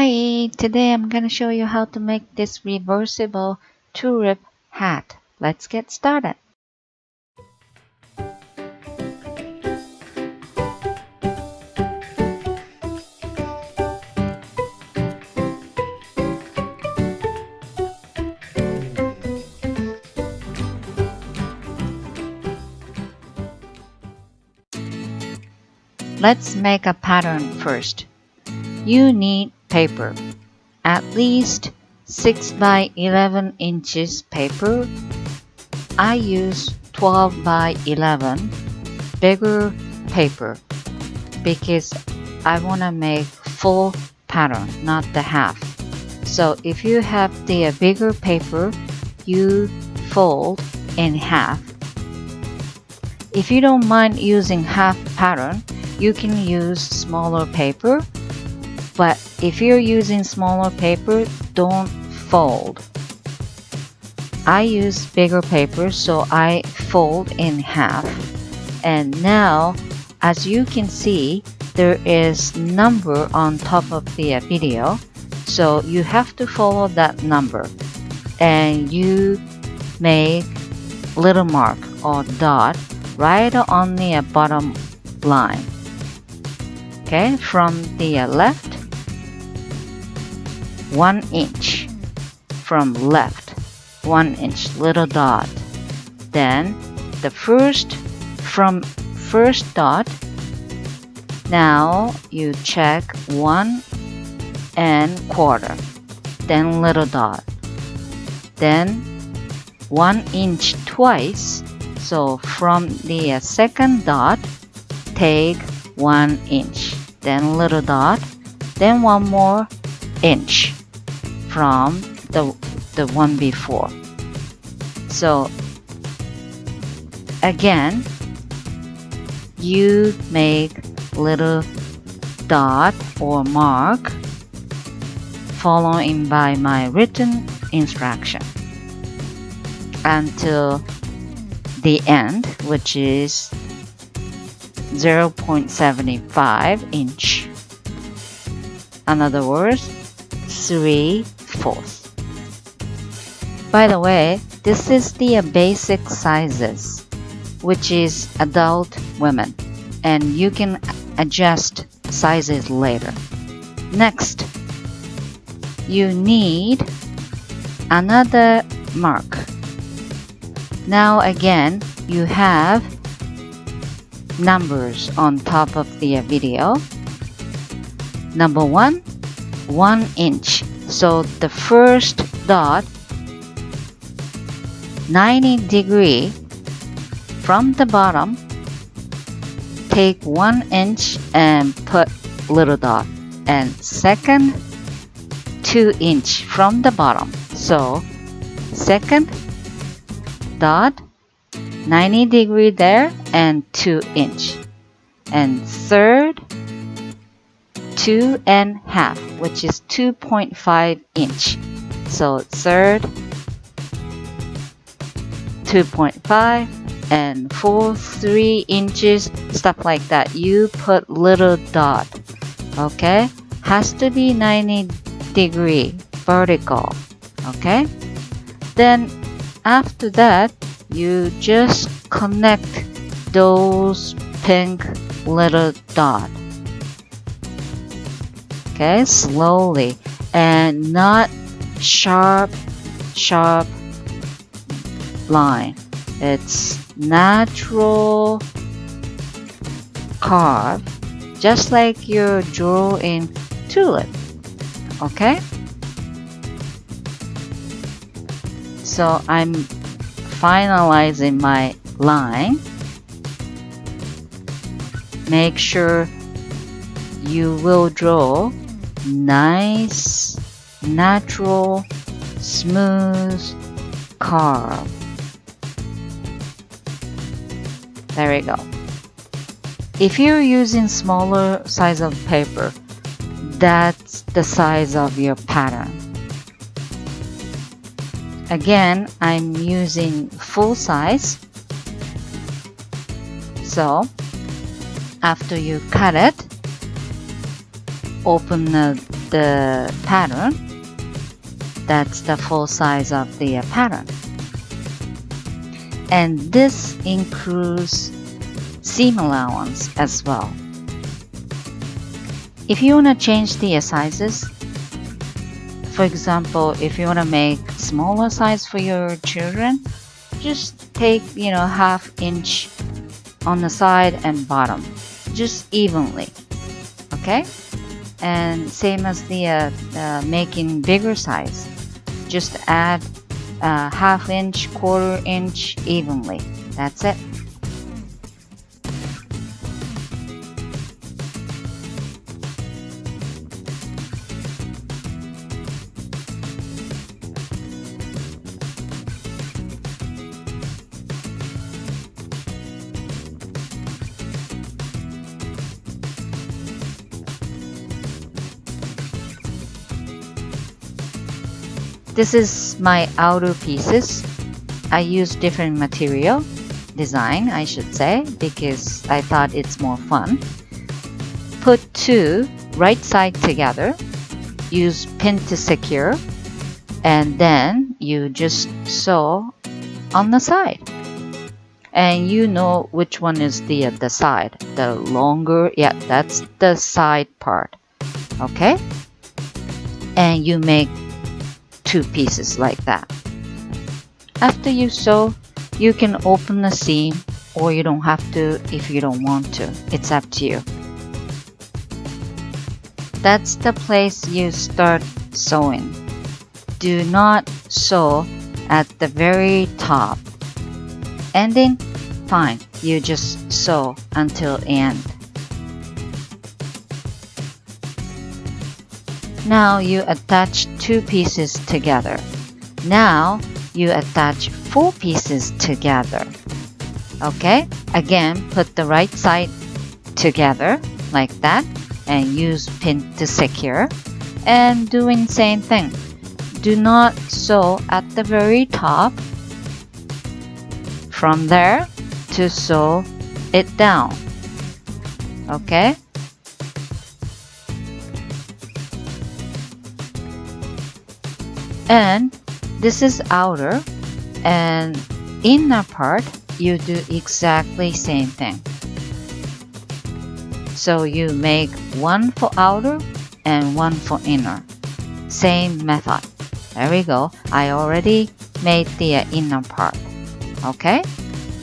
Hi, today I'm going to show you how to make this reversible tulip hat. Let's get started. Let's make a pattern first. You need paper, at least 6 by 11 inches paper. I use 12 by 11 bigger paper because I want to make full pattern, not the half. So if you have the bigger paper, you fold in half. If you don't mind using half pattern, you can use smaller paper. But if you're using smaller paper, don't fold. I use bigger paper, so I fold in half. And now, as you can see, there is number on top of the video. So you have to follow that number. And you make little mark or dot right on the bottom line. Okay, from the left, 1 inch. From left, 1 inch, little dot. Then the from first dot, now you check 1 1/4. Then little dot. Then 1 inch twice. So from the second dot, take 1 inch. Then little dot. Then one more inch from the one before. So again, you make little dot or mark following by my written instruction until the end, which is 0.75 inch. In other words, 3/4. By the way, this is the basic sizes, which is adult women, and you can adjust sizes later. Next, you need another mark. Now again, you have numbers on top of the video. Number 1, 1 inch. So the first dot, 90° from the bottom, take 1 inch and put little dot. And second, 2 inch from the bottom. So second dot, 90° there and 2 inch. And third, 2.5, which is 2.5 inch. So third, 2.5, and fourth, 3 inches, stuff like that. You put little dot. Okay, has to be 90° vertical. Okay, then after that, you just connect those pink little dot. Okay, slowly and not sharp line. It's natural curve, just like you draw in Tulip. Okay, so I'm finalizing my line. Make sure you will draw nice, natural, smooth curve. There we go. If you're using smaller size of paper, that's the size of your pattern. Again, I'm using full size. So after you cut it, open the the pattern. That's the full size of the pattern. And this includes seam allowance as well. If you want to change the sizes, for example, if you want to make smaller size for your children, just take, half inch on the side and bottom, just evenly. Okay? And same as the making bigger size, just add half inch, quarter inch evenly. That's it. This is my outer pieces. I use different material, design I should say, because I thought it's more fun. Put two right side together, use pin to secure, and then you just sew on the side. And you know which one is the side. The longer, yeah, that's the side part. Okay? And you make two pieces like that. After you sew, you can open the seam, or you don't have to if you don't want to. It's up to you. That's the place you start sewing. Do not sew at the very top. Ending? Fine, you just sew until end. Now you attach two pieces together. Now you attach four pieces together. Okay? Again, put the right side together like that and use pin to secure. And doing same thing. Do not sew at the very top. From there to sew it down. Okay? And this is outer, and inner part you do exactly same thing. So you make one for outer and one for inner. Same method. There we go. I already made the inner part. Okay?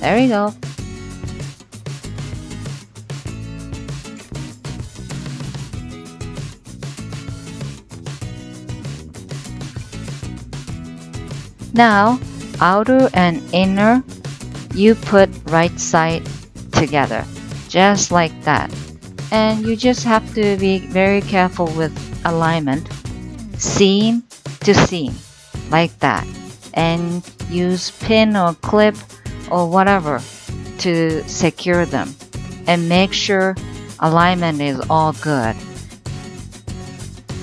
There we go. Now, outer and inner, you put right side together, just like that. And you just have to be very careful with alignment, seam to seam, like that. And use pin or clip or whatever to secure them. And make sure alignment is all good.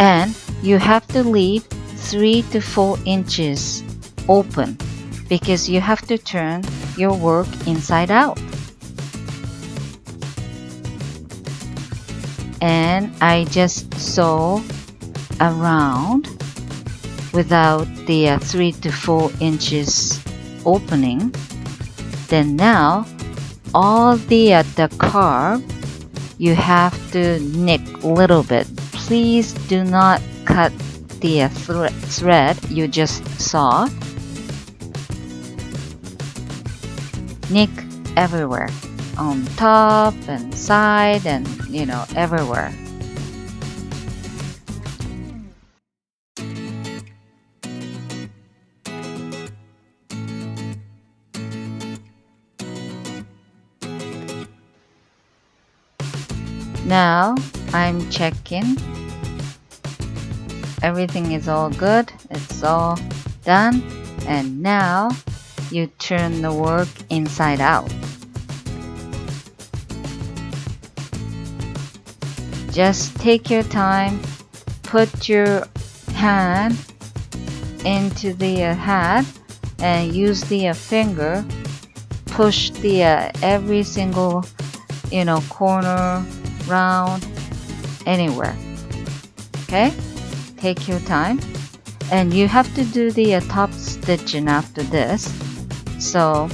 And you have to leave 3 to 4 inches open, because you have to turn your work inside out. And I just sew around without the 3 to 4 inches opening. Then now all the curve you have to nick a little bit. Please do not cut the thread you just saw. Nick everywhere, on top and side and everywhere. Now I'm checking. Everything is all good. It's all done. And now you turn the work inside out. Just take your time. Put your hand into the hat and use the finger. Push the every single corner, round, anywhere. Okay? take your time, and you have to do the top stitching after this, so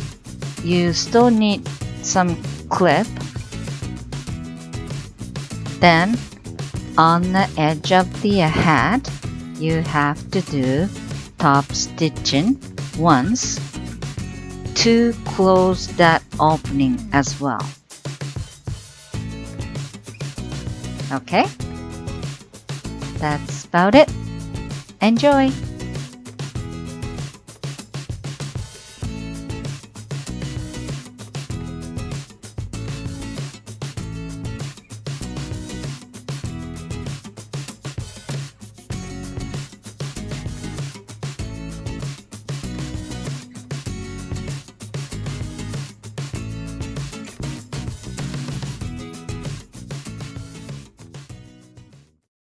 you still need some clip. Then on the edge of the hat, you have to do top stitching once to close that opening as well. Okay, that's about it. Enjoy!